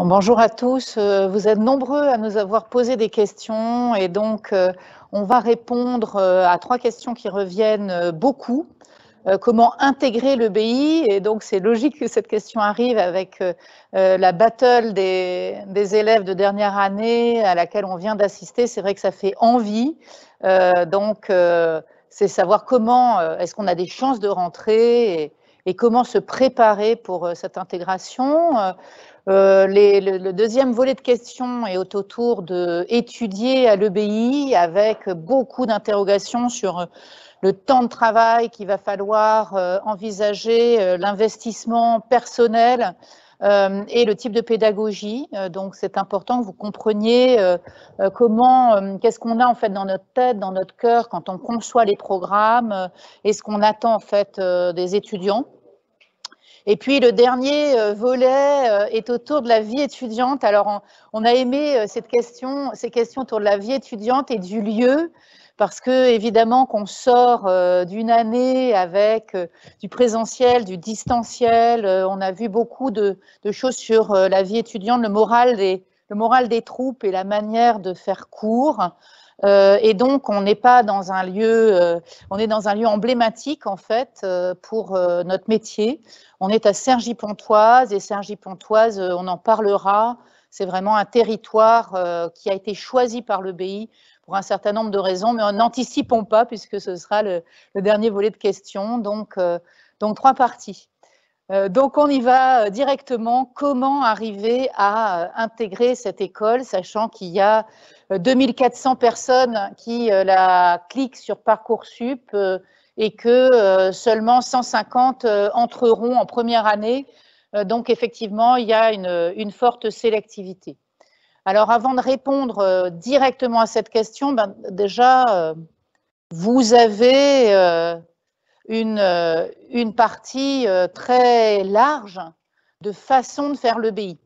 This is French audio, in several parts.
Bonjour à tous, vous êtes nombreux à nous avoir posé des questions et donc on va répondre à 3 questions qui reviennent beaucoup. Comment intégrer le BI? Et donc c'est logique que cette question arrive avec la battle des élèves de dernière année à laquelle on vient d'assister. C'est vrai que ça fait envie, c'est savoir comment est-ce qu'on a des chances de rentrer et comment se préparer pour cette intégration. Le deuxième volet de questions est autour d'étudier à l'EBI avec beaucoup d'interrogations sur le temps de travail qu'il va falloir envisager, l'investissement personnel et le type de pédagogie. Donc c'est important que vous compreniez qu'est-ce qu'on a en fait dans notre tête, dans notre cœur quand on conçoit les programmes et ce qu'on attend en fait des étudiants. Et puis le dernier volet est autour de la vie étudiante. Alors on a aimé ces questions autour de la vie étudiante et du lieu, parce que évidemment qu'on sort d'une année avec du présentiel, du distanciel. On a vu beaucoup de choses sur la vie étudiante, le moral des troupes et la manière de faire cours. Et donc, on n'est pas dans un lieu, on est dans un lieu emblématique en fait pour notre métier. On est à Cergy-Pontoise et Cergy-Pontoise, on en parlera. C'est vraiment un territoire qui a été choisi par le BI pour un certain nombre de raisons, mais n'anticipons pas puisque ce sera le dernier volet de questions. Donc 3 parties. Donc on y va directement. Comment arriver à intégrer cette école, sachant qu'il y a 2400 personnes qui la cliquent sur Parcoursup et que seulement 150 entreront en première année. Donc effectivement, il y a une forte sélectivité. Alors avant de répondre directement à cette question, déjà, vous avez une partie très large de façon de faire le BI.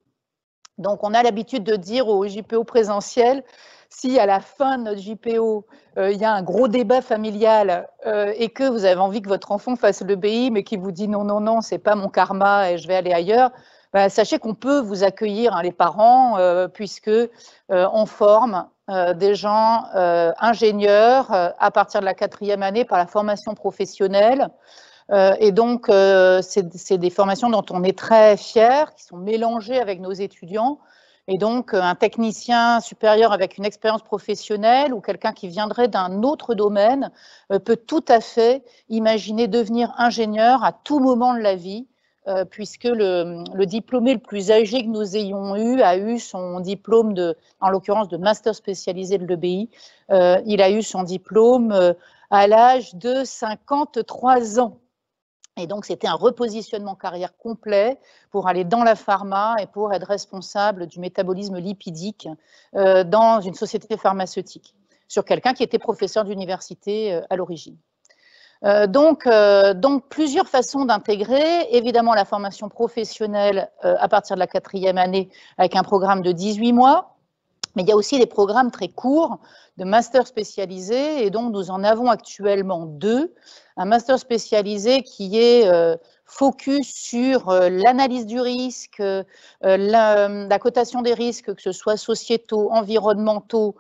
Donc, on a l'habitude de dire au JPO présentiel, si à la fin de notre JPO, il y a un gros débat familial et que vous avez envie que votre enfant fasse le BI, mais qui vous dit non, non, non, c'est pas mon karma et je vais aller ailleurs, sachez qu'on peut vous accueillir, hein, les parents, puisque on forme des gens ingénieurs à partir de la 4e année par la formation professionnelle. Et donc, c'est des formations dont on est très fiers, qui sont mélangées avec nos étudiants. Et donc, un technicien supérieur avec une expérience professionnelle ou quelqu'un qui viendrait d'un autre domaine peut tout à fait imaginer devenir ingénieur à tout moment de la vie, puisque le diplômé le plus âgé que nous ayons eu a eu son diplôme, en l'occurrence de master spécialisé de l'EBI. Il a eu son diplôme à l'âge de 53 ans. Et donc, c'était un repositionnement carrière complet pour aller dans la pharma et pour être responsable du métabolisme lipidique dans une société pharmaceutique, sur quelqu'un qui était professeur d'université à l'origine. Donc, plusieurs façons d'intégrer, évidemment la formation professionnelle à partir de la 4e année avec un programme de 18 mois, mais il y a aussi des programmes très courts de master spécialisé, et donc nous en avons actuellement 2. Un master spécialisé qui est focus sur l'analyse du risque, la cotation des risques, que ce soit sociétaux, environnementaux,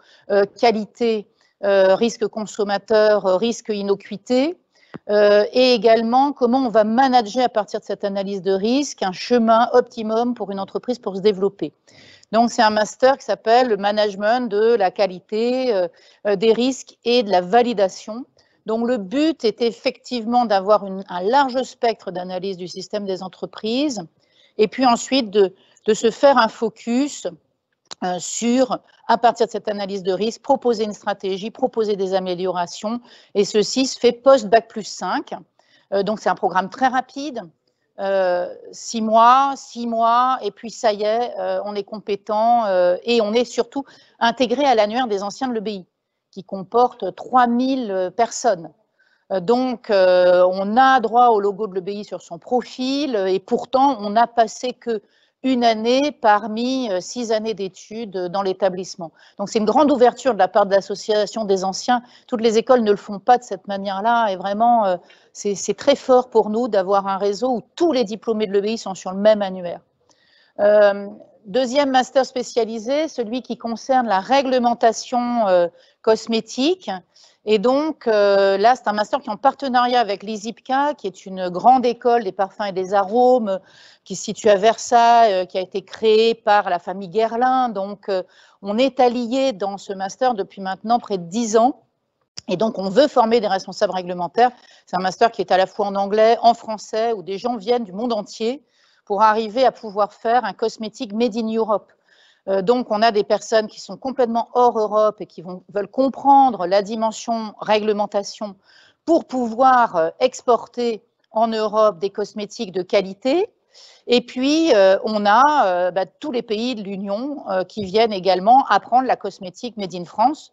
qualité, risque consommateur, risque innocuité, et également comment on va manager à partir de cette analyse de risque un chemin optimum pour une entreprise pour se développer. Donc, c'est un master qui s'appelle le management de la qualité, des risques et de la validation. Donc, le but est effectivement d'avoir un large spectre d'analyse du système des entreprises et puis ensuite de se faire un focus sur, à partir de cette analyse de risque, proposer une stratégie, proposer des améliorations, et ceci se fait post-Bac+5. Donc, c'est un programme très rapide. 6 mois, et puis ça y est, on est compétent et on est surtout intégré à l'annuaire des anciens de l'EBI, qui comporte 3000 personnes. Donc, on a droit au logo de l'EBI sur son profil et pourtant, on n'a passé qu'une année parmi 6 années d'études dans l'établissement. Donc, c'est une grande ouverture de la part de l'association des anciens. Toutes les écoles ne le font pas de cette manière-là et vraiment, c'est très fort pour nous d'avoir un réseau où tous les diplômés de l'EBI sont sur le même annuaire. deuxième master spécialisé, celui qui concerne la réglementation cosmétique. Et donc, là, c'est un master qui est en partenariat avec l'ISIPCA, qui est une grande école des parfums et des arômes, qui se situe à Versailles, qui a été créée par la famille Guerlain. Donc, on est alliés dans ce master depuis maintenant près de 10 ans. Et donc, on veut former des responsables réglementaires. C'est un master qui est à la fois en anglais, en français, où des gens viennent du monde entier pour arriver à pouvoir faire un cosmétique made in Europe. Donc, on a des personnes qui sont complètement hors Europe et qui veulent comprendre la dimension réglementation pour pouvoir exporter en Europe des cosmétiques de qualité. Et puis, on a tous les pays de l'Union qui viennent également apprendre la cosmétique made in France,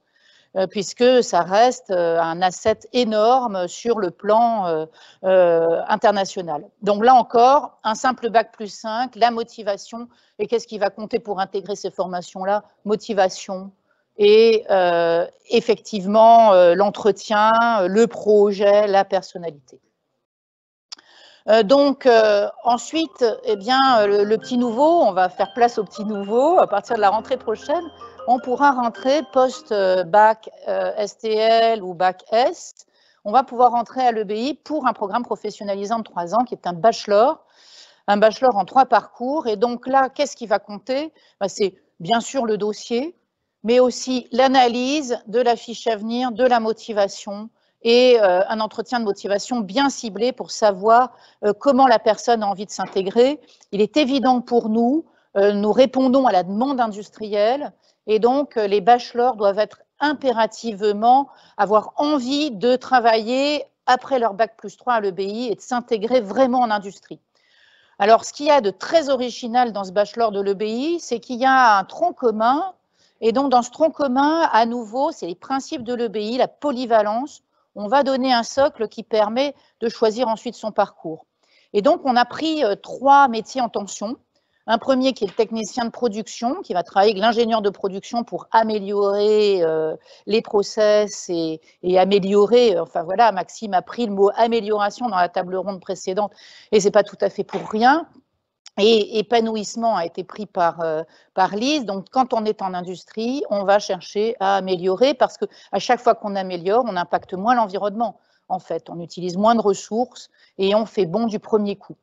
puisque ça reste un asset énorme sur le plan international. Donc là encore, un simple bac plus 5, la motivation, et qu'est-ce qui va compter pour intégrer ces formations-là? Motivation et effectivement l'entretien, le projet, la personnalité. Ensuite, eh bien, le petit nouveau, on va faire place au petit nouveau à partir de la rentrée prochaine. On pourra rentrer post-bac STL ou bac S. On va pouvoir rentrer à l'EBI pour un programme professionnalisant de 3 ans qui est un bachelor en 3 parcours. Et donc là, qu'est-ce qui va compter? C'est bien sûr le dossier, mais aussi l'analyse de la fiche à venir, de la motivation, et un entretien de motivation bien ciblé pour savoir comment la personne a envie de s'intégrer. Il est évident que pour nous, nous répondons à la demande industrielle et donc les bachelors doivent être impérativement avoir envie de travailler après leur bac plus 3 à l'EBI et de s'intégrer vraiment en industrie. Alors, ce qu'il y a de très original dans ce bachelor de l'EBI, c'est qu'il y a un tronc commun et donc dans ce tronc commun, à nouveau, c'est les principes de l'EBI, la polyvalence. On va donner un socle qui permet de choisir ensuite son parcours. Et donc, on a pris 3 métiers en tension. Un premier qui est le technicien de production, qui va travailler avec l'ingénieur de production pour améliorer les process et améliorer, enfin voilà, Maxime a pris le mot amélioration dans la table ronde précédente, et ce n'est pas tout à fait pour rien. Et épanouissement a été pris par Lise. Donc, quand on est en industrie, on va chercher à améliorer parce qu'à chaque fois qu'on améliore, on impacte moins l'environnement. En fait, on utilise moins de ressources et on fait bon du premier coup.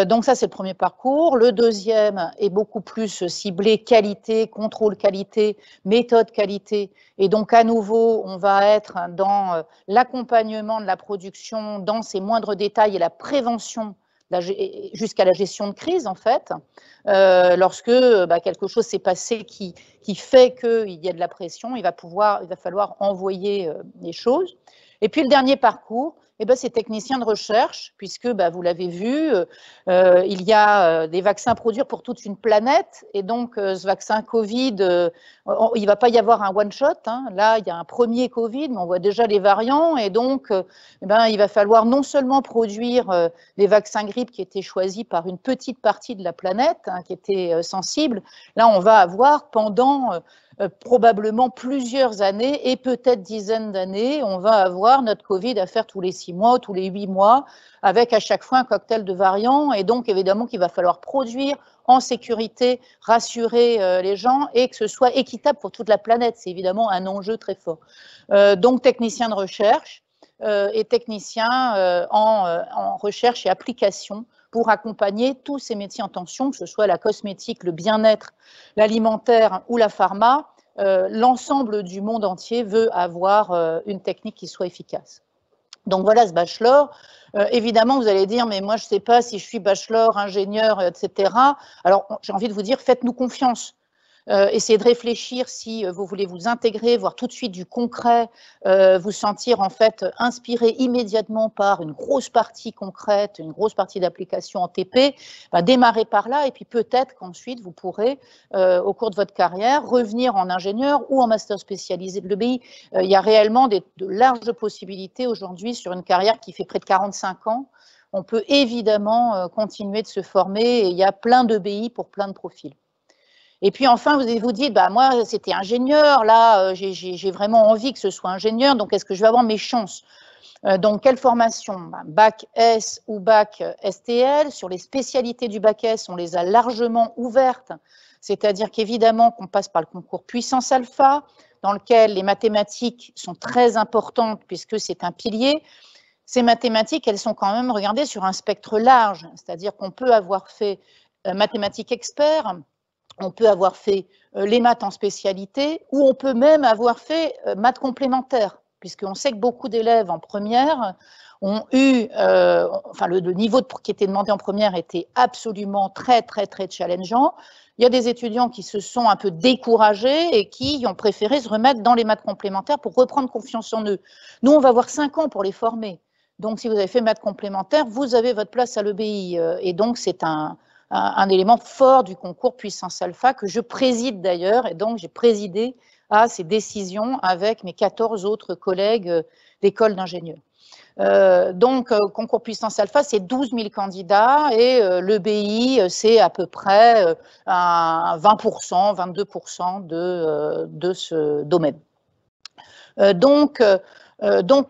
Donc ça, c'est le premier parcours. Le deuxième est beaucoup plus ciblé qualité, contrôle qualité, méthode qualité. Et donc, à nouveau, on va être dans l'accompagnement de la production dans ses moindres détails et la prévention jusqu'à la gestion de crise, en fait, lorsque quelque chose s'est passé qui fait qu'il y a de la pression, il va falloir envoyer les choses. Et puis, le dernier parcours, c'est technicien de recherche, puisque vous l'avez vu, il y a des vaccins à produire pour toute une planète, et donc ce vaccin Covid, il ne va pas y avoir un one-shot, hein. Là, il y a un premier Covid, mais on voit déjà les variants, et donc il va falloir non seulement produire des vaccins grippe qui étaient choisis par une petite partie de la planète, hein, qui était sensible. Là, on va avoir pendant probablement plusieurs années et peut-être dizaines d'années, on va avoir notre Covid à faire tous les 6 mois ou tous les 8 mois, avec à chaque fois un cocktail de variants, et donc évidemment qu'il va falloir produire en sécurité, rassurer les gens et que ce soit équitable pour toute la planète. C'est évidemment un enjeu très fort. Donc technicien de recherche et technicien en recherche et application pour accompagner tous ces métiers en tension, que ce soit la cosmétique, le bien-être, l'alimentaire ou la pharma. L'ensemble du monde entier veut avoir une technique qui soit efficace. Donc voilà ce bachelor. Évidemment, vous allez dire, mais moi je ne sais pas si je suis bachelor, ingénieur, etc. Alors j'ai envie de vous dire, faites-nous confiance. Essayez de réfléchir si vous voulez vous intégrer, voir tout de suite du concret, vous sentir en fait inspiré immédiatement par une grosse partie concrète, une grosse partie d'application en TP, démarrez par là et puis peut-être qu'ensuite vous pourrez, au cours de votre carrière, revenir en ingénieur ou en master spécialisé de l'EBI. Il y a réellement de larges possibilités aujourd'hui sur une carrière qui fait près de 45 ans. On peut évidemment continuer de se former et il y a plein d'EBI pour plein de profils. Et puis enfin, vous vous dites, moi c'était ingénieur, là j'ai vraiment envie que ce soit ingénieur, donc est-ce que je vais avoir mes chances? Donc quelle formation? Bac S ou bac STL. Sur les spécialités du bac S, on les a largement ouvertes. C'est-à-dire qu'évidemment qu'on passe par le concours puissance alpha, dans lequel les mathématiques sont très importantes puisque c'est un pilier. Ces mathématiques, elles sont quand même regardées sur un spectre large, c'est-à-dire qu'on peut avoir fait mathématiques experts, on peut avoir fait les maths en spécialité, ou on peut même avoir fait maths complémentaires, puisqu'on sait que beaucoup d'élèves en première ont eu, enfin le niveau qui était demandé en première était absolument très challengeant. Il y a des étudiants qui se sont un peu découragés et qui ont préféré se remettre dans les maths complémentaires pour reprendre confiance en eux. Nous, on va avoir 5 ans pour les former. Donc, si vous avez fait maths complémentaires, vous avez votre place à l'EBI. Et donc, c'est un élément fort du concours puissance alpha que je préside d'ailleurs. Et donc, j'ai présidé à ces décisions avec mes 14 autres collègues d'école d'ingénieurs. Concours puissance alpha, c'est 12 000 candidats et l'EBI, c'est à peu près 20%, 22% de ce domaine. Donc,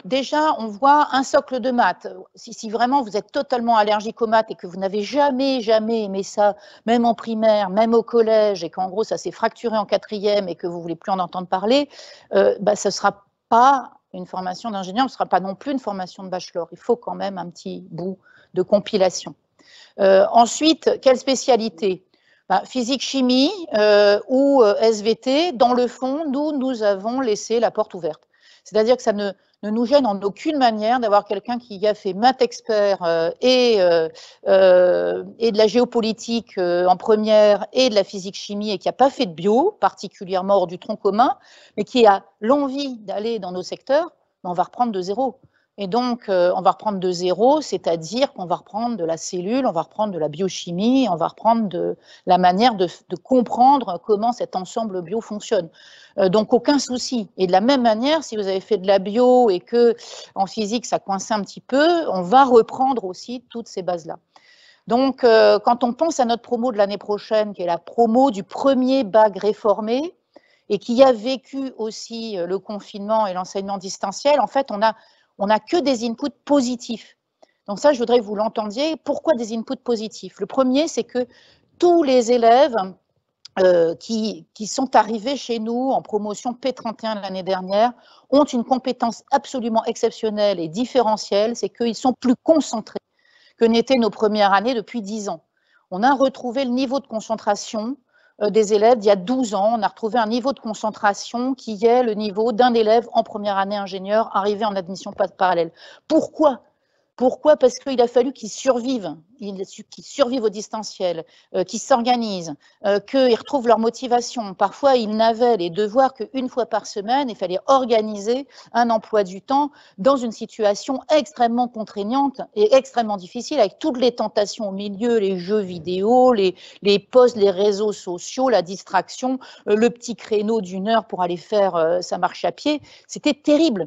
déjà, on voit un socle de maths. Si vraiment vous êtes totalement allergique aux maths et que vous n'avez jamais aimé ça, même en primaire, même au collège, et qu'en gros ça s'est fracturé en 4e et que vous ne voulez plus en entendre parler, ce ne sera pas une formation d'ingénieur, ce ne sera pas non plus une formation de bachelor. Il faut quand même un petit bout de compilation. Ensuite, quelle spécialité ? Physique, chimie ou SVT, dans le fond, nous avons laissé la porte ouverte. C'est-à-dire que ça ne nous gêne en aucune manière d'avoir quelqu'un qui a fait maths expert et de la géopolitique en première et de la physique-chimie et qui n'a pas fait de bio, particulièrement hors du tronc commun, mais qui a l'envie d'aller dans nos secteurs, on va reprendre de zéro. Et donc, on va reprendre de zéro, c'est-à-dire qu'on va reprendre de la cellule, on va reprendre de la biochimie, on va reprendre de la manière de comprendre comment cet ensemble bio fonctionne. Donc, aucun souci. Et de la même manière, si vous avez fait de la bio et que en physique, ça coince un petit peu, on va reprendre aussi toutes ces bases-là. Donc, quand on pense à notre promo de l'année prochaine, qui est la promo du premier bac réformé, et qui a vécu aussi le confinement et l'enseignement distanciel, en fait, on n'a que des inputs positifs. Donc ça, je voudrais que vous l'entendiez. Pourquoi des inputs positifs? Le premier, c'est que tous les élèves qui sont arrivés chez nous en promotion P31 l'année dernière ont une compétence absolument exceptionnelle et différentielle, c'est qu'ils sont plus concentrés que n'étaient nos premières années depuis 10 ans. On a retrouvé le niveau de concentration des élèves d'il y a 12 ans. On a retrouvé un niveau de concentration qui est le niveau d'un élève en première année ingénieur arrivé en admission parallèle. Pourquoi ? Parce qu'il a fallu qu'ils survivent au distanciel, qu'ils s'organisent, qu'ils retrouvent leur motivation. Parfois, ils n'avaient les devoirs qu'une fois par semaine. Il fallait organiser un emploi du temps dans une situation extrêmement contraignante et extrêmement difficile, avec toutes les tentations au milieu, les jeux vidéo, les posts, les réseaux sociaux, la distraction, le petit créneau d'1 heure pour aller faire sa marche à pied. C'était terrible.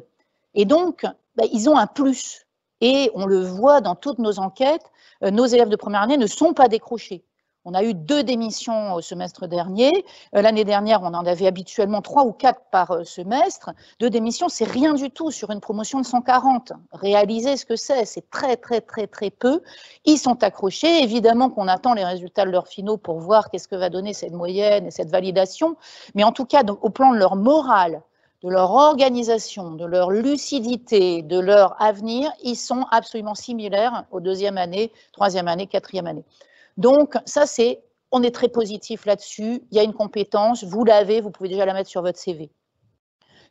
Et donc, ils ont un plus. Et on le voit dans toutes nos enquêtes, nos élèves de première année ne sont pas décrochés. On a eu 2 démissions au semestre dernier. L'année dernière, on en avait habituellement 3 ou 4 par semestre. 2 démissions, c'est rien du tout sur une promotion de 140. Réalisez ce que c'est très peu. Ils sont accrochés. Évidemment qu'on attend les résultats de leurs finaux pour voir qu'est-ce que va donner cette moyenne et cette validation. Mais en tout cas, au plan de leur morale, de leur organisation, de leur lucidité, de leur avenir, ils sont absolument similaires aux 2e année, 3e année, 4e année. Donc, ça, on est très positif là-dessus. Il y a une compétence, vous l'avez, vous pouvez déjà la mettre sur votre CV.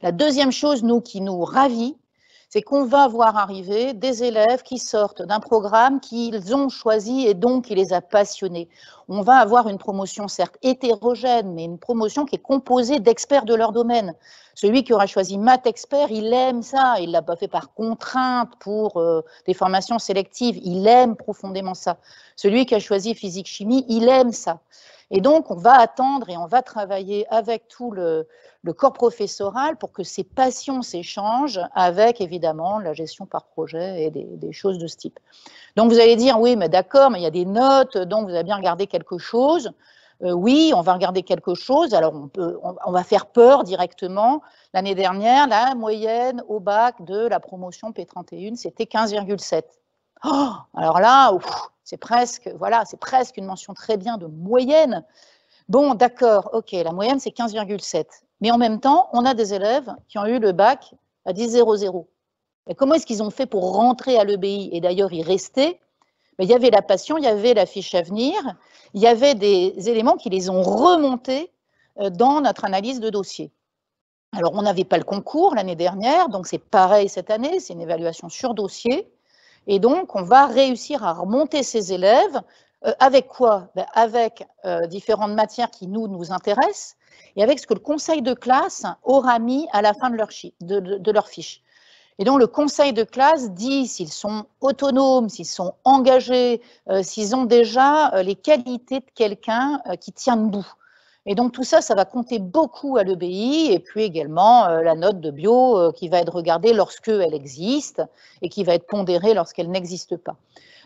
La deuxième chose, qui nous ravit, c'est qu'on va voir arriver des élèves qui sortent d'un programme qu'ils ont choisi et donc qui les a passionnés. On va avoir une promotion certes hétérogène, mais une promotion qui est composée d'experts de leur domaine. Celui qui aura choisi maths expert, il aime ça, il ne l'a pas fait par contrainte pour des formations sélectives, il aime profondément ça. Celui qui a choisi physique-chimie, il aime ça. Et donc, on va attendre et on va travailler avec tout le corps professoral pour que ces passions s'échangent avec, évidemment, la gestion par projet et des choses de ce type. Donc, vous allez dire, oui, mais d'accord, mais il y a des notes, donc vous avez bien regardé quelque chose. Oui, on va regarder quelque chose. Alors, on va faire peur directement. L'année dernière, la moyenne au bac de la promotion P31, c'était 15,7. Oh, alors là, c'est presque une mention très bien de moyenne. Bon, d'accord, ok, la moyenne c'est 15,7. Mais en même temps, on a des élèves qui ont eu le bac à 10,00. Et comment est-ce qu'ils ont fait pour rentrer à l'EBI et d'ailleurs y rester? Il y avait la passion, il y avait la fiche à venir, il y avait des éléments qui les ont remontés dans notre analyse de dossier. Alors, on n'avait pas le concours l'année dernière, donc c'est pareil cette année, c'est une évaluation sur dossier. Et donc, on va réussir à remonter ces élèves avec quoi? Avec différentes matières qui nous intéressent et avec ce que le conseil de classe aura mis à la fin de leur fiche. Et donc, le conseil de classe dit s'ils sont autonomes, s'ils sont engagés, s'ils ont déjà les qualités de quelqu'un qui tient debout. Et donc, tout ça, ça va compter beaucoup à l'EBI, et puis également la note de bio qui va être regardée lorsqu'elle existe et qui va être pondérée lorsqu'elle n'existe pas.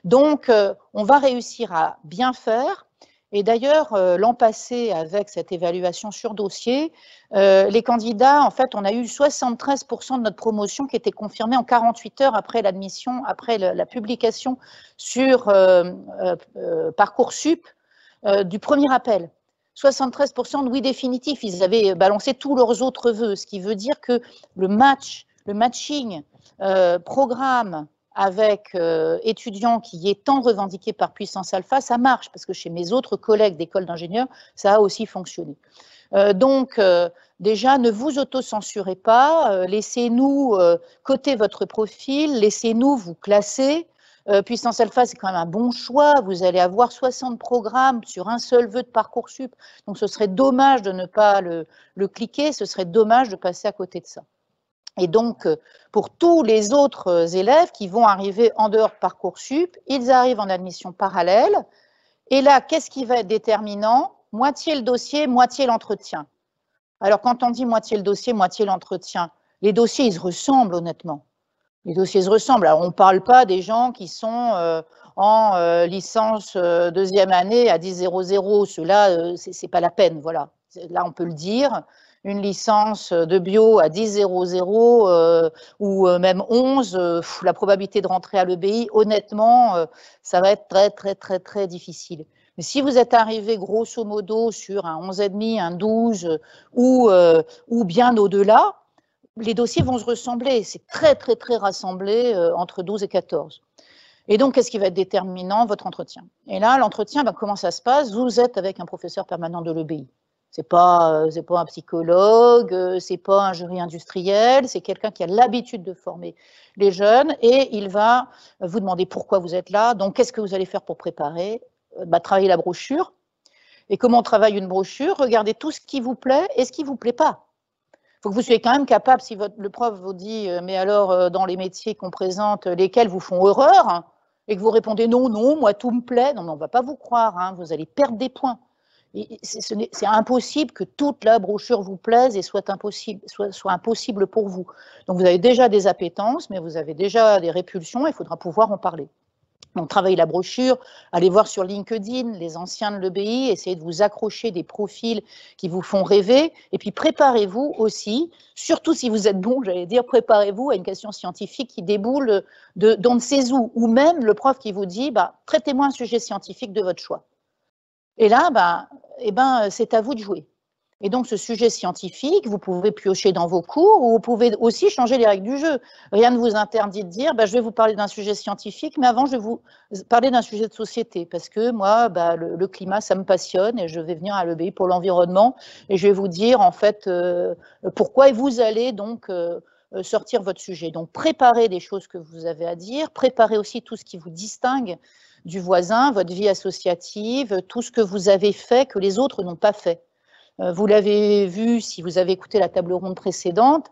Donc, on va réussir à bien faire. Et d'ailleurs, l'an passé, avec cette évaluation sur dossier, les candidats, en fait, on a eu 73% de notre promotion qui était confirmée en 48 heures après l'admission, après la publication sur Parcoursup du premier appel. 73% de oui définitif, ils avaient balancé tous leurs autres vœux, ce qui veut dire que le matching, programme, avec étudiants qui est tant revendiqué par Puissance Alpha, ça marche, parce que chez mes autres collègues d'école d'ingénieurs, ça a aussi fonctionné. Donc, déjà, ne vous auto-censurez pas, laissez-nous coter votre profil, laissez-nous vous classer. Puissance Alpha, c'est quand même un bon choix, vous allez avoir 60 programmes sur un seul vœu de Parcoursup, donc ce serait dommage de ne pas le cliquer, ce serait dommage de passer à côté de ça. Et donc, pour tous les autres élèves qui vont arriver en dehors de Parcoursup, ils arrivent en admission parallèle. Et là, qu'est-ce qui va être déterminant? Moitié le dossier, moitié l'entretien. Alors, quand on dit moitié le dossier, moitié l'entretien, les dossiers, ils se ressemblent honnêtement. Les dossiers se ressemblent. Alors, on ne parle pas des gens qui sont en licence deuxième année à 10,00. Ceux-là, ce n'est pas la peine, voilà. Là, on peut le dire. Une licence de bio à 10,00 ou même 11, la probabilité de rentrer à l'EBI, honnêtement, ça va être très, très, très, très difficile. Mais si vous êtes arrivé grosso modo sur un 11,5, un 12 ou bien au-delà, les dossiers vont se ressembler. C'est très, très, très rassemblé entre 12 et 14. Et donc, qu'est-ce qui va être déterminant? Votre entretien. Et là, l'entretien, comment ça se passe? Vous êtes avec un professeur permanent de l'EBI. C'est pas un psychologue, c'est pas un jury industriel, c'est quelqu'un qui a l'habitude de former les jeunes et il va vous demander pourquoi vous êtes là, donc qu'est-ce que vous allez faire pour préparer, travailler la brochure. Et comment on travaille une brochure? Regardez tout ce qui vous plaît et ce qui ne vous plaît pas. Il faut que vous soyez quand même capable, si le prof vous dit, mais alors dans les métiers qu'on présente, lesquels vous font horreur, hein, et que vous répondez non, non, moi tout me plaît, non, mais on ne va pas vous croire, hein, vous allez perdre des points. C'est impossible que toute la brochure vous plaise et soit impossible pour vous. Donc vous avez déjà des appétences, mais vous avez déjà des répulsions, il faudra pouvoir en parler. Donc travaillez la brochure, allez voir sur LinkedIn les anciens de l'EBI, essayez de vous accrocher des profils qui vous font rêver, et puis préparez-vous aussi, surtout si vous êtes bon, j'allais dire, préparez-vous à une question scientifique qui déboule d'on ne sait où, ou même le prof qui vous dit, traitez-moi un sujet scientifique de votre choix. Et là, c'est à vous de jouer. Et donc, ce sujet scientifique, vous pouvez piocher dans vos cours ou vous pouvez aussi changer les règles du jeu. Rien ne vous interdit de dire, je vais vous parler d'un sujet scientifique, mais avant, je vais vous parler d'un sujet de société. Parce que moi, le climat, ça me passionne et je vais venir à l'EBI pour l'environnement. Et je vais vous dire, en fait, pourquoi. Et vous allez donc sortir votre sujet. Donc, préparez des choses que vous avez à dire. Préparez aussi tout ce qui vous distingue du voisin, votre vie associative, tout ce que vous avez fait que les autres n'ont pas fait. Vous l'avez vu si vous avez écouté la table ronde précédente,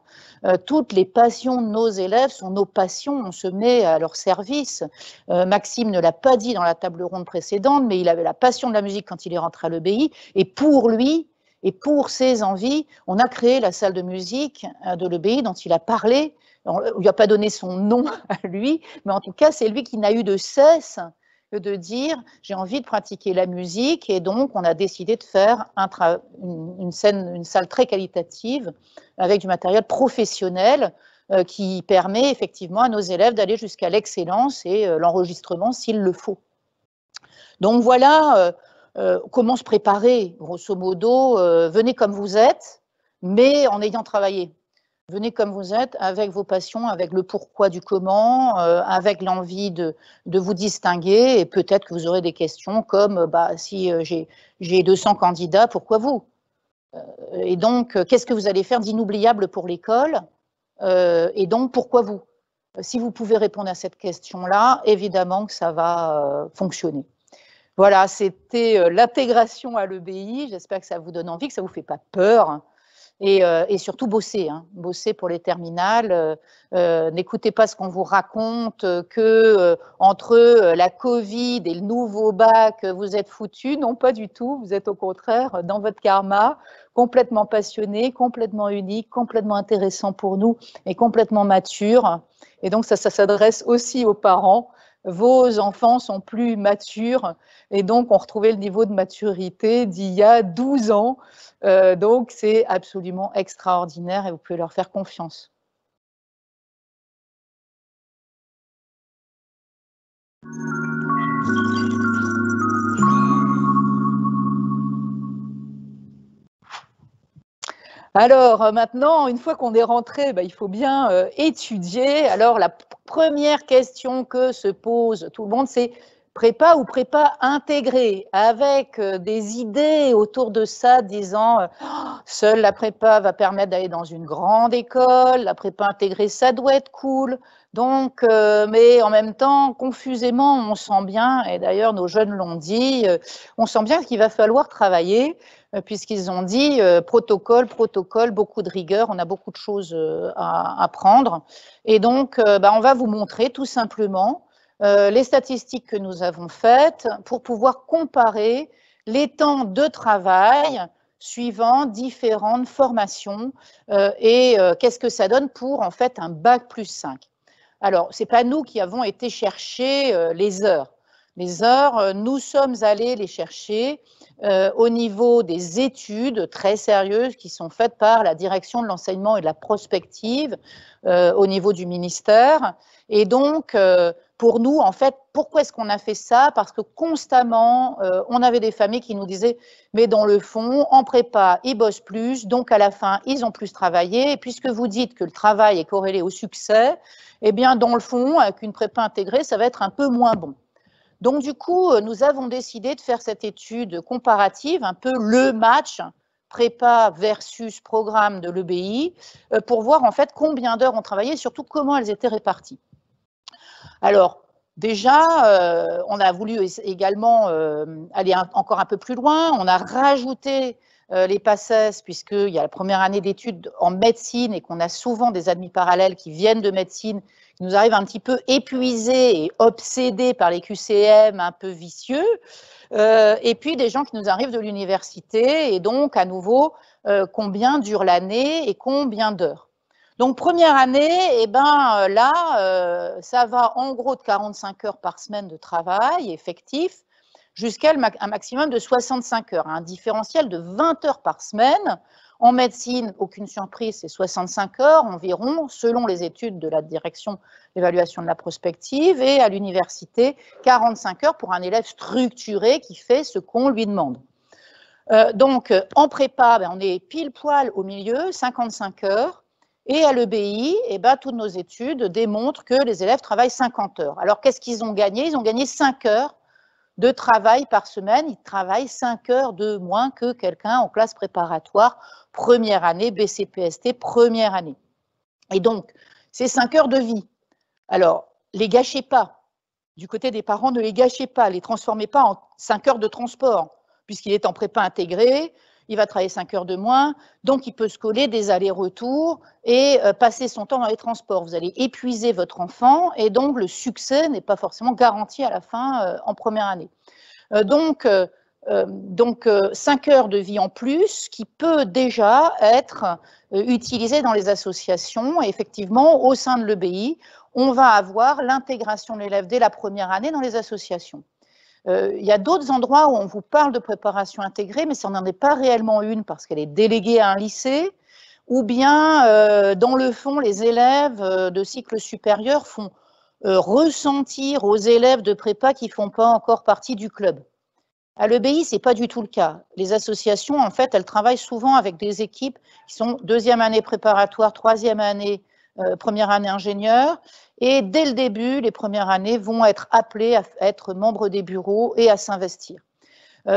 toutes les passions de nos élèves sont nos passions, on se met à leur service. Maxime ne l'a pas dit dans la table ronde précédente, mais il avait la passion de la musique quand il est rentré à l'EBI, et pour lui, et pour ses envies, on a créé la salle de musique de l'EBI dont il a parlé. On ne lui a pas donné son nom à lui, mais en tout cas, c'est lui qui n'a eu de cesse de dire j'ai envie de pratiquer la musique, et donc on a décidé de faire une salle très qualitative avec du matériel professionnel qui permet effectivement à nos élèves d'aller jusqu'à l'excellence et l'enregistrement s'il le faut. Donc voilà comment se préparer, grosso modo, venez comme vous êtes, mais en ayant travaillé. Venez comme vous êtes, avec vos passions, avec le pourquoi du comment, avec l'envie de vous distinguer, et peut-être que vous aurez des questions comme si j'ai 200 candidats, pourquoi vous? Et donc, qu'est-ce que vous allez faire d'inoubliable pour l'école? Et donc, pourquoi vous? Si vous pouvez répondre à cette question-là, évidemment que ça va fonctionner. Voilà, c'était l'intégration à l'EBI. J'espère que ça vous donne envie, que ça ne vous fait pas peur. Et surtout bosser, bosser pour les terminales. N'écoutez pas ce qu'on vous raconte, que entre la Covid et le nouveau bac, vous êtes foutus. Non, pas du tout. Vous êtes au contraire dans votre karma, complètement passionné, complètement unique, complètement intéressant pour nous et complètement mature. Et donc ça s'adresse aussi aux parents. Vos enfants sont plus matures et donc ont retrouvé le niveau de maturité d'il y a 12 ans. Donc, c'est absolument extraordinaire et vous pouvez leur faire confiance. Alors, maintenant, une fois qu'on est rentré, il faut bien étudier. Alors, la première question que se pose tout le monde, c'est prépa ou prépa intégrée, avec des idées autour de ça, disant seule la prépa va permettre d'aller dans une grande école, la prépa intégrée, ça doit être cool. Donc, mais en même temps, confusément, on sent bien, et d'ailleurs nos jeunes l'ont dit, on sent bien qu'il va falloir travailler, puisqu'ils ont dit protocole, beaucoup de rigueur, on a beaucoup de choses à apprendre. Et donc, on va vous montrer tout simplement les statistiques que nous avons faites pour pouvoir comparer les temps de travail suivant différentes formations et qu'est-ce que ça donne pour en fait un bac plus 5. Alors, ce n'est pas nous qui avons été chercher les heures. Les heures, nous sommes allés les chercher au niveau des études très sérieuses qui sont faites par la direction de l'enseignement et de la prospective au niveau du ministère. Et donc, pour nous, en fait, pourquoi est-ce qu'on a fait ça? Parce que constamment, on avait des familles qui nous disaient « mais dans le fond, en prépa, ils bossent plus, donc à la fin, ils ont plus travaillé. Et puisque vous dites que le travail est corrélé au succès, eh bien, dans le fond, avec une prépa intégrée, ça va être un peu moins bon. » Donc, du coup, nous avons décidé de faire cette étude comparative, un peu le match prépa versus programme de l'EBI, pour voir en fait combien d'heures on travaillait et surtout comment elles étaient réparties. Alors, déjà, on a voulu également aller encore un peu plus loin. On a rajouté les PACES, puisqu'il y a la première année d'études en médecine et qu'on a souvent des admis parallèles qui viennent de médecine, qui nous arrivent un petit peu épuisés et obsédés par les QCM un peu vicieux, et puis des gens qui nous arrivent de l'université, et donc à nouveau, combien dure l'année et combien d'heures. Donc, première année, là, ça va en gros de 45 heures par semaine de travail effectif jusqu'à un maximum de 65 heures, un différentiel de 20 heures par semaine. En médecine, aucune surprise, c'est 65 heures environ, selon les études de la direction d'évaluation de la prospective, et à l'université, 45 heures pour un élève structuré qui fait ce qu'on lui demande. Donc, en prépa, on est pile poil au milieu, 55 heures. Et à l'EBI, toutes nos études démontrent que les élèves travaillent 50 heures. Alors, qu'est-ce qu'ils ont gagné? Ils ont gagné 5 heures de travail par semaine. Ils travaillent 5 heures de moins que quelqu'un en classe préparatoire, première année, BCPST, première année. Et donc, c'est 5 heures de vie. Alors, les gâchez pas. Du côté des parents, ne les gâchez pas. Les transformez pas en 5 heures de transport, puisqu'il est en prépa intégrée. Il va travailler 5 heures de moins, donc il peut se coller des allers-retours et passer son temps dans les transports. Vous allez épuiser votre enfant et donc le succès n'est pas forcément garanti à la fin en première année. Donc, 5 heures de vie en plus qui peut déjà être utilisé dans les associations. Et effectivement, au sein de l'EBI, on va avoir l'intégration de l'élève dès la première année dans les associations. Il y a d'autres endroits où on vous parle de préparation intégrée, mais ça n'en est pas réellement une parce qu'elle est déléguée à un lycée, ou bien, dans le fond, les élèves de cycle supérieur font ressentir aux élèves de prépa qui ne font pas encore partie du club. À l'EBI, ce n'est pas du tout le cas. Les associations, en fait, elles travaillent souvent avec des équipes qui sont deuxième année préparatoire, troisième année, première année ingénieur. Et dès le début, les premières années vont être appelées à être membres des bureaux et à s'investir.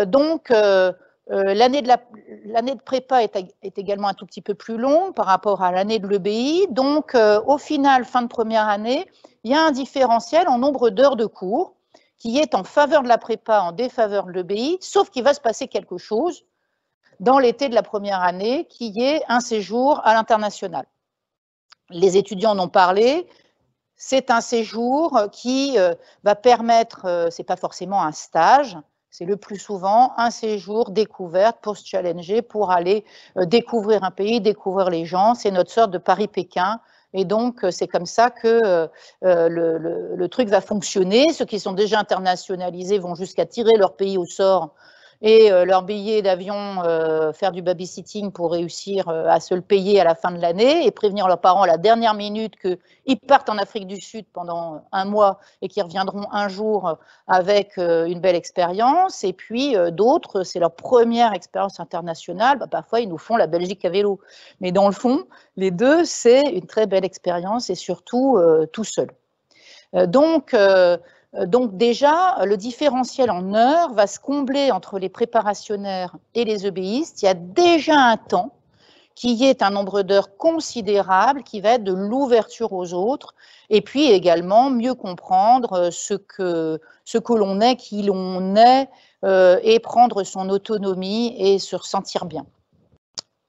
Donc, l'année de prépa est également un tout petit peu plus longue par rapport à l'année de l'EBI. Donc, au final, fin de première année, il y a un différentiel en nombre d'heures de cours qui est en faveur de la prépa, en défaveur de l'EBI, sauf qu'il va se passer quelque chose dans l'été de la première année, qui est un séjour à l'international. Les étudiants en ont parlé. C'est un séjour qui va permettre, ce n'est pas forcément un stage, c'est le plus souvent un séjour découverte pour se challenger, pour aller découvrir un pays, découvrir les gens. C'est notre sorte de Paris-Pékin. Et donc, c'est comme ça que le truc va fonctionner. Ceux qui sont déjà internationalisés vont jusqu'à tirer leur pays au sort et leur billet d'avion, faire du babysitting pour réussir à se le payer à la fin de l'année et prévenir leurs parents à la dernière minute qu'ils partent en Afrique du Sud pendant un mois et qu'ils reviendront un jour avec une belle expérience. Et puis d'autres, c'est leur première expérience internationale. Bah, parfois, ils nous font la Belgique à vélo. Mais dans le fond, les deux, c'est une très belle expérience et surtout tout seul. Donc déjà, le différentiel en heures va se combler entre les préparationnaires et les EBistes. Il y a déjà un temps qui est un nombre d'heures considérable, qui va être de l'ouverture aux autres, et puis également mieux comprendre ce que l'on est, qui l'on est, et prendre son autonomie et se ressentir bien.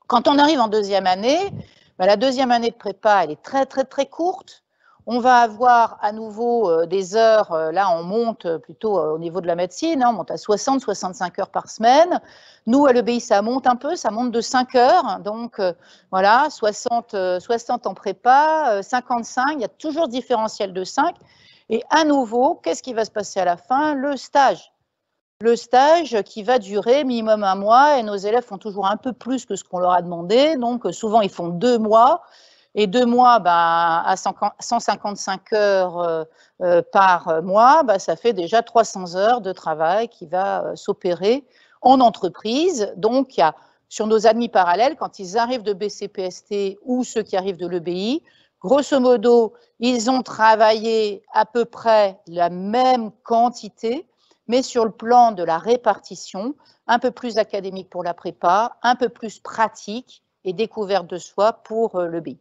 Quand on arrive en deuxième année, la deuxième année de prépa, elle est très, très, très courte. On va avoir à nouveau des heures, là on monte plutôt au niveau de la médecine, on monte à 60-65 heures par semaine. Nous, à l'EBI, ça monte un peu, ça monte de 5 heures. Donc voilà, 60 en prépa, 55, il y a toujours ce différentiel de 5. Et à nouveau, qu'est-ce qui va se passer à la fin? Le stage. Le stage qui va durer minimum un mois et nos élèves font toujours un peu plus que ce qu'on leur a demandé. Donc souvent, ils font 2 mois. Et 2 mois, à 155 heures par mois, ça fait déjà 300 heures de travail qui va s'opérer en entreprise. Donc, il y a, sur nos admis parallèles, quand ils arrivent de BCPST ou ceux qui arrivent de l'EBI, grosso modo, ils ont travaillé à peu près la même quantité, mais sur le plan de la répartition, un peu plus académique pour la prépa, un peu plus pratique et découverte de soi pour l'EBI.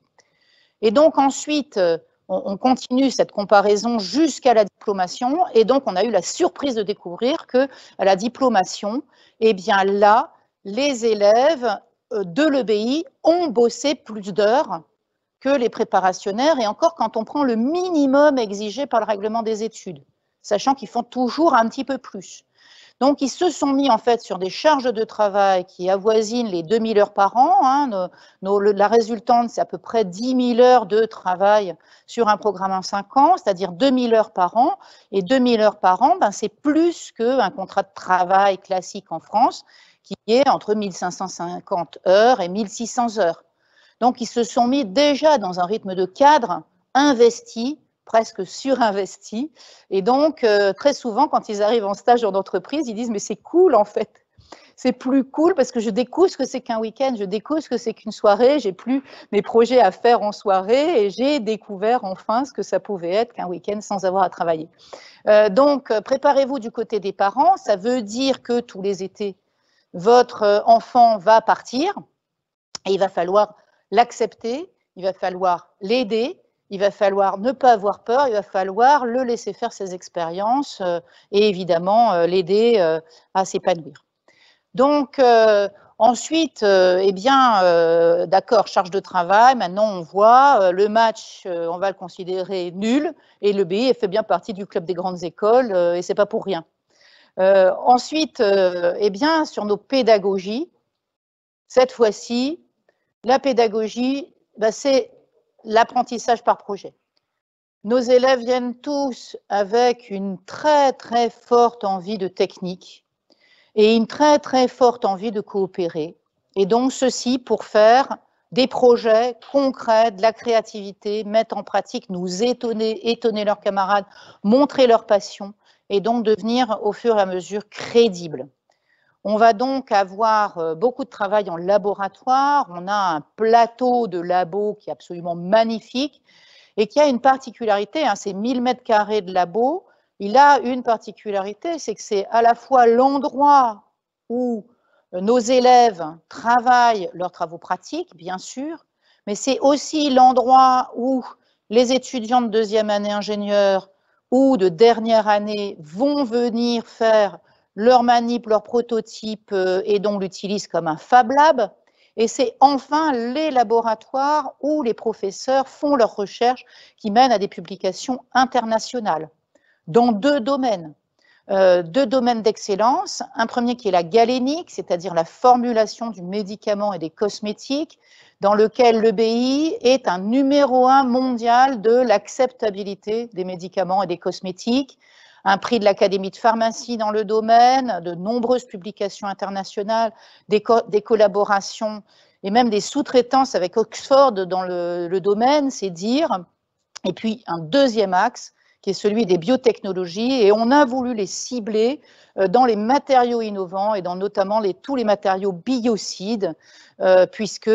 Et donc ensuite, on continue cette comparaison jusqu'à la diplomation. Et donc, on a eu la surprise de découvrir qu'à la diplomation, eh bien là, les élèves de l'EBI ont bossé plus d'heures que les préparationnaires. Et encore, quand on prend le minimum exigé par le règlement des études, sachant qu'ils font toujours un petit peu plus. Donc, ils se sont mis en fait sur des charges de travail qui avoisinent les 2000 heures par an. La résultante, c'est à peu près 10 000 heures de travail sur un programme en 5 ans, c'est-à-dire 2000 heures par an. Et 2000 heures par an, c'est plus qu'un contrat de travail classique en France, qui est entre 1550 heures et 1600 heures. Donc, ils se sont mis déjà dans un rythme de cadre investi, presque surinvestis. Et donc, très souvent, quand ils arrivent en stage en entreprise, ils disent « mais c'est cool en fait ». C'est plus cool parce que je découvre ce que c'est qu'un week-end, je découvre ce que c'est qu'une soirée, j'ai plus mes projets à faire en soirée et j'ai découvert enfin ce que ça pouvait être qu'un week-end sans avoir à travailler. Donc, préparez-vous du côté des parents, ça veut dire que tous les étés, votre enfant va partir et il va falloir l'accepter, il va falloir l'aider, il va falloir ne pas avoir peur, il va falloir le laisser faire ses expériences et évidemment l'aider à s'épanouir. Donc ensuite, d'accord, charge de travail, maintenant on voit le match, on va le considérer nul et l'EBI fait bien partie du club des grandes écoles et c'est pas pour rien. Ensuite, sur nos pédagogies, cette fois-ci, la pédagogie, c'est l'apprentissage par projet. Nos élèves viennent tous avec une très, très forte envie de technique et une très, très forte envie de coopérer. Et donc, ceci pour faire des projets concrets, de la créativité, mettre en pratique, nous étonner leurs camarades, montrer leur passion et donc devenir au fur et à mesure crédibles. On va donc avoir beaucoup de travail en laboratoire. On a un plateau de labo qui est absolument magnifique et qui a une particularité, hein, c'est 1000 mètres carrés de labo. Il a une particularité, c'est que c'est à la fois l'endroit où nos élèves travaillent leurs travaux pratiques, bien sûr, mais c'est aussi l'endroit où les étudiants de deuxième année ingénieur ou de dernière année vont venir faire leur manip, leur prototype et donc l'utilisent comme un Fab Lab. Et c'est enfin les laboratoires où les professeurs font leurs recherches qui mènent à des publications internationales dans deux domaines d'excellence. Un premier qui est la galénique, c'est-à-dire la formulation du médicament et des cosmétiques, dans lequel l'EBI est un numéro 1 mondial de l'acceptabilité des médicaments et des cosmétiques, un prix de l'Académie de pharmacie dans le domaine, de nombreuses publications internationales, des collaborations et même des sous-traitances avec Oxford dans le domaine, c'est dire. Et puis un deuxième axe, qui est celui des biotechnologies, et on a voulu les cibler dans les matériaux innovants et dans notamment tous les matériaux biocides, puisque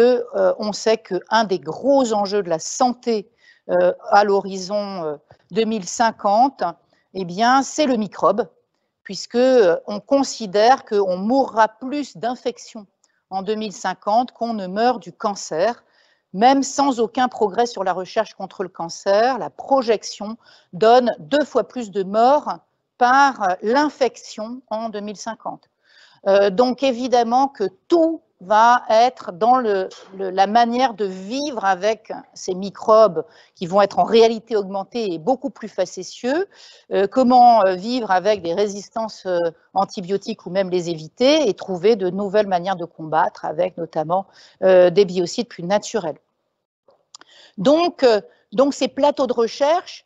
on sait qu'un des gros enjeux de la santé à l'horizon 2050, eh bien, c'est le microbe, puisque on considère qu'on mourra plus d'infections en 2050 qu'on ne meurt du cancer. Même sans aucun progrès sur la recherche contre le cancer, la projection donne 2 fois plus de morts par l'infection en 2050. Donc évidemment que tout va être dans la manière de vivre avec ces microbes qui vont être en réalité augmentés et beaucoup plus facétieux, comment vivre avec des résistances antibiotiques ou même les éviter et trouver de nouvelles manières de combattre avec notamment des biocides plus naturels. Donc ces plateaux de recherche,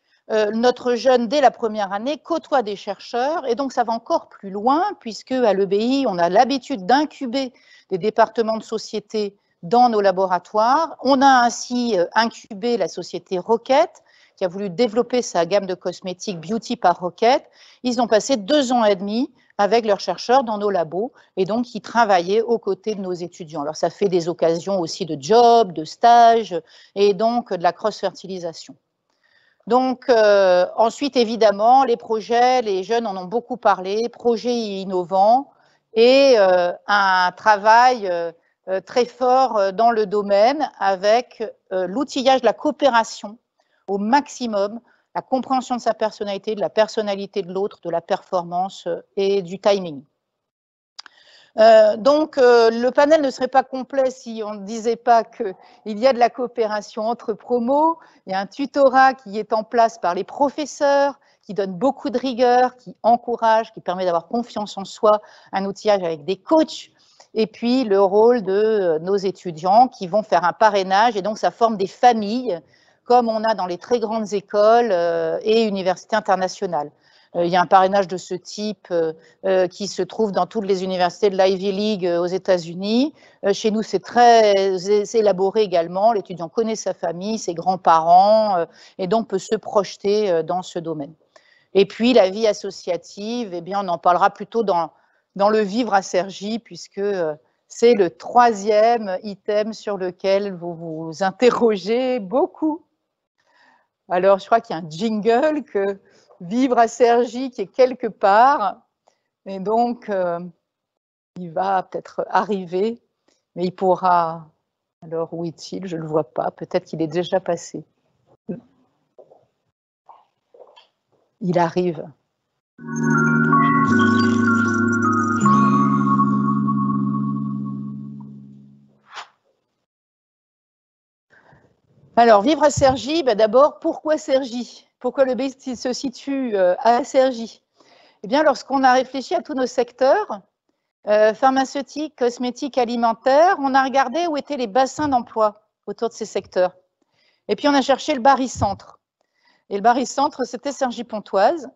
notre jeune, dès la première année, côtoie des chercheurs, et donc ça va encore plus loin, puisque à l'EBI, on a l'habitude d'incuber des départements de société dans nos laboratoires. On a ainsi incubé la société Rocket, qui a voulu développer sa gamme de cosmétiques Beauty par Rocket. Ils ont passé 2 ans et demi avec leurs chercheurs dans nos labos, et donc ils travaillaient aux côtés de nos étudiants. Alors ça fait des occasions aussi de job, de stage, et donc de la cross-fertilisation. Donc ensuite, évidemment, les projets, les jeunes en ont beaucoup parlé, projets innovants, et un travail très fort dans le domaine avec l'outillage de la coopération au maximum, la compréhension de sa personnalité, de la personnalité de l'autre, de la performance et du timing. Donc, le panel ne serait pas complet si on ne disait pas qu'il y a de la coopération entre promos. Il y a un tutorat qui est en place par les professeurs, qui donne beaucoup de rigueur, qui encourage, qui permet d'avoir confiance en soi, un outillage avec des coachs, et puis le rôle de nos étudiants qui vont faire un parrainage, et donc ça forme des familles, comme on a dans les très grandes écoles et universités internationales. Il y a un parrainage de ce type qui se trouve dans toutes les universités de l'Ivy League aux États-Unis. Chez nous, c'est très élaboré également. L'étudiant connaît sa famille, ses grands-parents, et donc peut se projeter dans ce domaine. Et puis, la vie associative, eh bien, on en parlera plutôt dans le vivre à Cergy, puisque c'est le 3e item sur lequel vous vous interrogez beaucoup. Alors, je crois qu'il y a un jingle que vivre à Cergy qui est quelque part, et donc il va peut-être arriver, mais il pourra. Alors, où est-il? Je ne le vois pas, peut-être qu'il est déjà passé. Il arrive. Alors, vivre à Cergy, ben d'abord, pourquoi Cergy? Pourquoi le BIST se situe à Cergy? Eh bien, lorsqu'on a réfléchi à tous nos secteurs, pharmaceutiques, cosmétiques, alimentaires, on a regardé où étaient les bassins d'emploi autour de ces secteurs. Et puis, on a cherché le barycentre. Et le barycentre, c'était Cergy-Pontoise.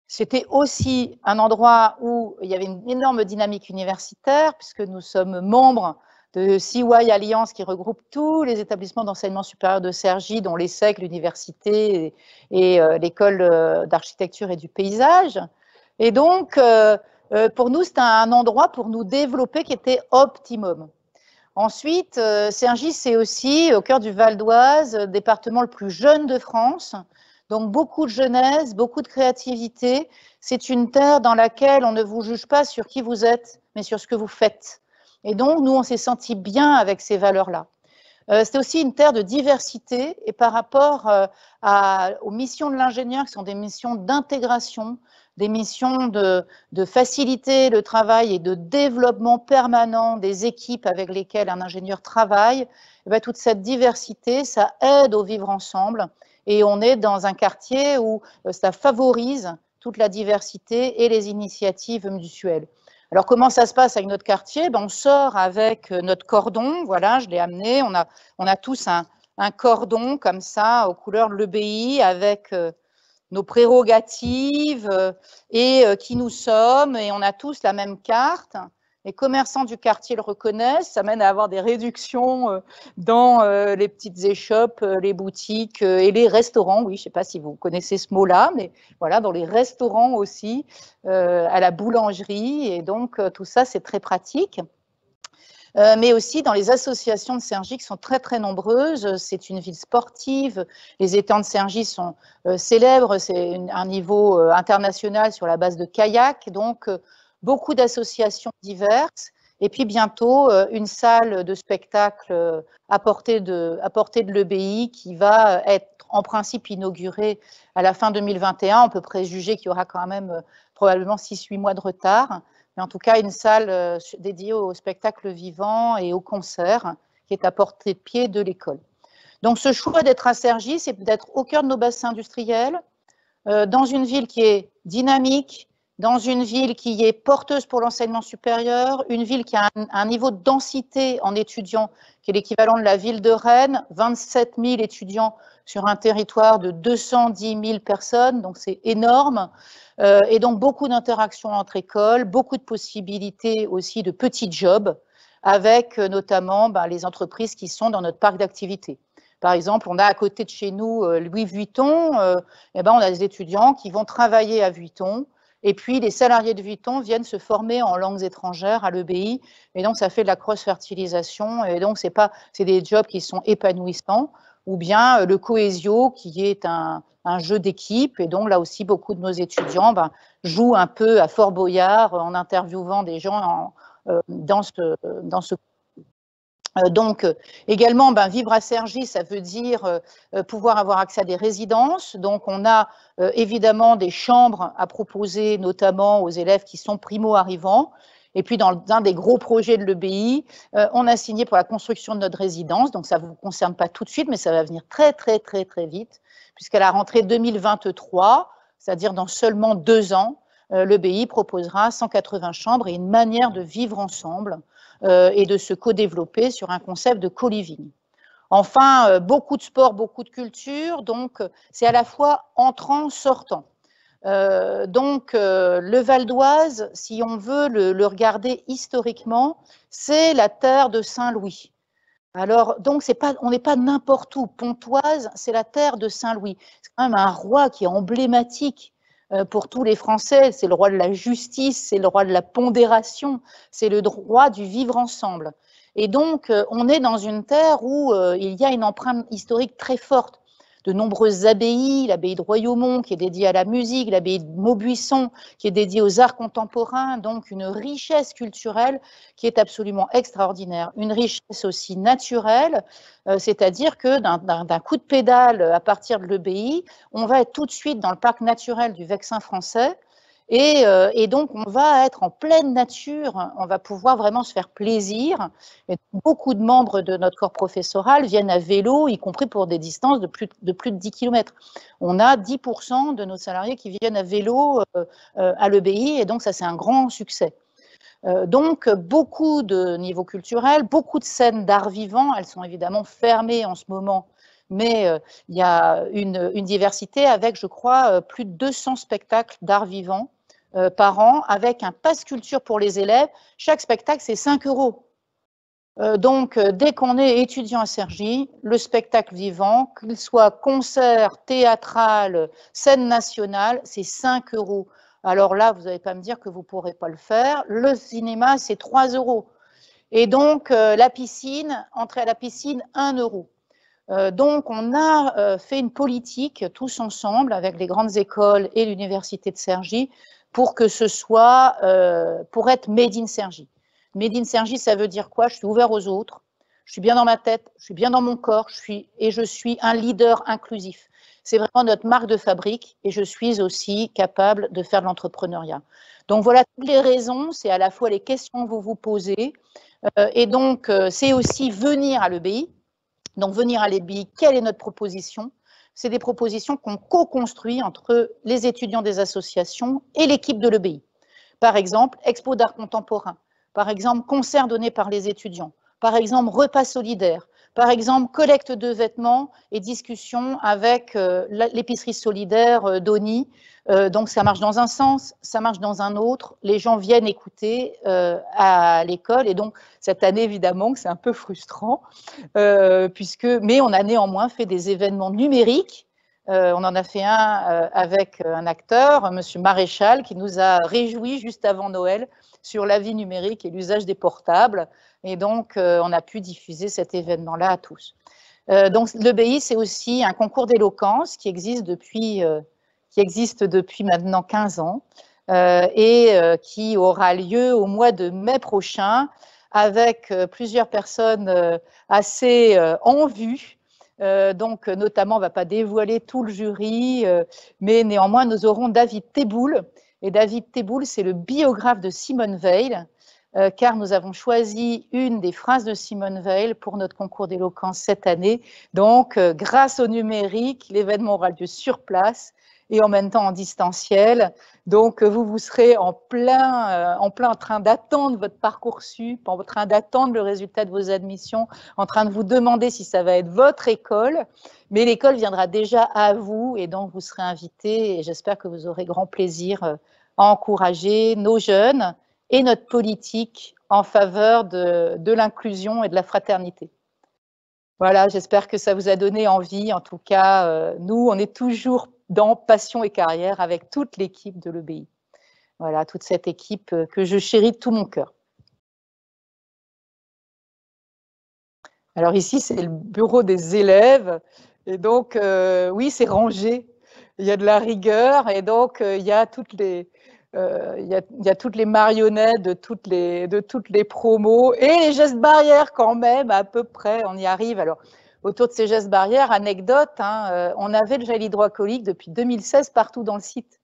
C'était aussi un endroit où il y avait une énorme dynamique universitaire, puisque nous sommes membres de CY Alliance, qui regroupe tous les établissements d'enseignement supérieur de Cergy, dont l'ESSEC, l'université et l'école d'architecture et du paysage. Et donc, Pour nous, c'était un endroit pour nous développer qui était optimum. Ensuite, Cergy, c'est aussi au cœur du Val d'Oise, département le plus jeune de France. Donc beaucoup de jeunesse, beaucoup de créativité. C'est une terre dans laquelle on ne vous juge pas sur qui vous êtes, mais sur ce que vous faites. Et donc, nous, on s'est sentis bien avec ces valeurs-là. C'est aussi une terre de diversité et par rapport aux missions de l'ingénieur, qui sont des missions d'intégration, des missions de faciliter le travail et de développement permanent des équipes avec lesquelles un ingénieur travaille, et bien, toute cette diversité, ça aide au vivre ensemble et on est dans un quartier où ça favorise toute la diversité et les initiatives mutuelles. Alors, comment ça se passe avec notre quartier? Ben, on sort avec notre cordon, voilà, je l'ai amené, on a tous un cordon comme ça, aux couleurs de l'EBI, avec nos prérogatives et qui nous sommes, et on a tous la même carte. Les commerçants du quartier le reconnaissent, ça mène à avoir des réductions dans les petites échoppes, les boutiques et les restaurants. Oui, je ne sais pas si vous connaissez ce mot-là, mais voilà, dans les restaurants aussi, à la boulangerie, et donc tout ça, c'est très pratique. Mais aussi dans les associations de Cergy qui sont très très nombreuses. C'est une ville sportive, les étangs de Cergy sont célèbres, c'est un niveau international sur la base de kayak, donc beaucoup d'associations diverses, et puis bientôt une salle de spectacle à portée de l'EBI qui va être en principe inaugurée à la fin 2021. On peut préjuger qu'il y aura quand même probablement 6-8 mois de retard. Mais en tout cas, une salle dédiée au spectacle vivant et au concert qui est à portée de pied de l'école. Donc, ce choix d'être à Cergy, c'est d'être au cœur de nos bassins industriels, dans une ville qui est dynamique, dans une ville qui est porteuse pour l'enseignement supérieur, une ville qui a un niveau de densité en étudiants qui est l'équivalent de la ville de Rennes, 27 000 étudiants sur un territoire de 210 000 personnes, donc c'est énorme. Et donc beaucoup d'interactions entre écoles, beaucoup de possibilités aussi de petits jobs, avec notamment les entreprises qui sont dans notre parc d'activités. Par exemple, on a à côté de chez nous Louis Vuitton, on a des étudiants qui vont travailler à Vuitton, et puis les salariés de Vuitton viennent se former en langues étrangères à l'EBI, et donc ça fait de la cross-fertilisation, et donc c'est des jobs qui sont épanouissants, ou bien le Cohesio, qui est un jeu d'équipe, et donc là aussi beaucoup de nos étudiants jouent un peu à Fort Boyard en interviewant des gens dans ce donc, également, vivre à Cergy, ça veut dire pouvoir avoir accès à des résidences. Donc, on a évidemment des chambres à proposer, notamment aux élèves qui sont primo-arrivants. Et puis, dans un des gros projets de l'EBI, on a signé pour la construction de notre résidence. Donc, ça ne vous concerne pas tout de suite, mais ça va venir très, très, très, très vite, puisqu'à la rentrée 2023, c'est-à-dire dans seulement 2 ans, l'EBI proposera 180 chambres et une manière de vivre ensemble et de se co-développer sur un concept de co-living. Enfin, beaucoup de sport, beaucoup de culture, donc c'est à la fois entrant, sortant. Donc, le Val d'Oise, si on veut le regarder historiquement, c'est la terre de Saint-Louis. Alors, donc, on n'est pas n'importe où. Pontoise, c'est la terre de Saint-Louis. C'est quand même un roi qui est emblématique pour tous les Français. C'est le roi de la justice, c'est le roi de la pondération, c'est le roi du vivre ensemble. Et donc, on est dans une terre où il y a une empreinte historique très forte. De nombreuses abbayes, l'abbaye de Royaumont qui est dédiée à la musique, l'abbaye de Maubuisson qui est dédiée aux arts contemporains, donc une richesse culturelle qui est absolument extraordinaire. Une richesse aussi naturelle, c'est-à-dire que d'un coup de pédale à partir de l'EBI, on va être tout de suite dans le parc naturel du Vexin français. Et donc, on va être en pleine nature, on va pouvoir vraiment se faire plaisir. Et beaucoup de membres de notre corps professoral viennent à vélo, y compris pour des distances de plus de 10 km. On a 10% de nos salariés qui viennent à vélo à l'EBI, et donc ça, c'est un grand succès. Donc, beaucoup de niveaux culturels, beaucoup de scènes d'art vivant, elles sont évidemment fermées en ce moment, mais il y a une diversité avec, je crois, plus de 200 spectacles d'art vivant par an, avec un pass culture pour les élèves. Chaque spectacle, c'est 5 €. Donc, dès qu'on est étudiant à Cergy, le spectacle vivant, qu'il soit concert, théâtral, scène nationale, c'est 5 €. alors là, vous n'allez pas me dire que vous ne pourrez pas le faire. Le cinéma, c'est 3 €. Et donc, la piscine, entrer à la piscine, 1 €. Donc, on a fait une politique tous ensemble avec les grandes écoles et l'université de Cergy pour que ce soit, pour être Made in Cergy. Made in Cergy, ça veut dire quoi? Je suis ouvert aux autres, je suis bien dans ma tête, je suis bien dans mon corps, je suis un leader inclusif. C'est vraiment notre marque de fabrique et je suis aussi capable de faire de l'entrepreneuriat. Donc voilà toutes les raisons, c'est à la fois les questions que vous vous posez et donc c'est aussi venir à l'EBI. Donc, venir à l'EBI, quelle est notre proposition? C'est des propositions qu'on co-construit entre les étudiants des associations et l'équipe de l'EBI. Par exemple, expo d'art contemporain. Par exemple, concert donné par les étudiants. Par exemple, repas solidaire. Par exemple, collecte de vêtements et discussion avec l'épicerie solidaire d'Oni. Donc, ça marche dans un sens, ça marche dans un autre. Les gens viennent écouter à l'école. Et donc, cette année, évidemment, c'est un peu frustrant, mais on a néanmoins fait des événements numériques. On en a fait un avec un acteur, M. Maréchal, qui nous a réjouis juste avant Noël sur la vie numérique et l'usage des portables. Et donc, on a pu diffuser cet événement-là à tous. Donc, l'EBI, c'est aussi un concours d'éloquence qui existe depuis maintenant 15 ans et qui aura lieu au mois de mai prochain avec plusieurs personnes assez en vue. Donc, notamment, on ne va pas dévoiler tout le jury, mais néanmoins, nous aurons David Teboul. Et David Teboul, c'est le biographe de Simone Veil, car nous avons choisi une des phrases de Simone Veil pour notre concours d'éloquence cette année. Donc, grâce au numérique, l'événement aura lieu sur place et en même temps en distanciel. Donc, vous serez en plein en train d'attendre votre Parcoursup, en train d'attendre le résultat de vos admissions, en train de vous demander si ça va être votre école. Mais l'école viendra déjà à vous et donc vous serez invités et j'espère que vous aurez grand plaisir à encourager nos jeunes et notre politique en faveur de l'inclusion et de la fraternité. Voilà, j'espère que ça vous a donné envie. En tout cas, nous, on est toujours dans Passion et Carrière avec toute l'équipe de l'EBI. Voilà, toute cette équipe que je chéris de tout mon cœur. Alors ici, c'est le bureau des élèves. Et donc, oui, c'est rangé. Il y a de la rigueur et donc il y a toutes les... il y a toutes les marionnettes de toutes les promos et les gestes barrières quand même, à peu près, on y arrive. Alors, autour de ces gestes barrières, anecdote, hein, on avait le gel hydroalcoolique depuis 2016 partout dans le site.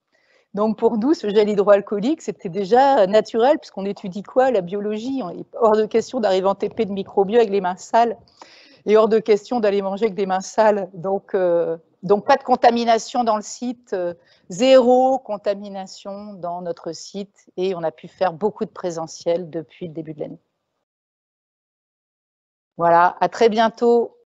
Donc, pour nous, ce gel hydroalcoolique, c'était déjà naturel, puisqu'on étudie quoi? La biologie. Il est hors de question d'arriver en TP de microbio avec les mains sales et hors de question d'aller manger avec des mains sales. Donc pas de contamination dans le site, zéro contamination dans notre site et on a pu faire beaucoup de présentiel depuis le début de l'année. Voilà, à très bientôt.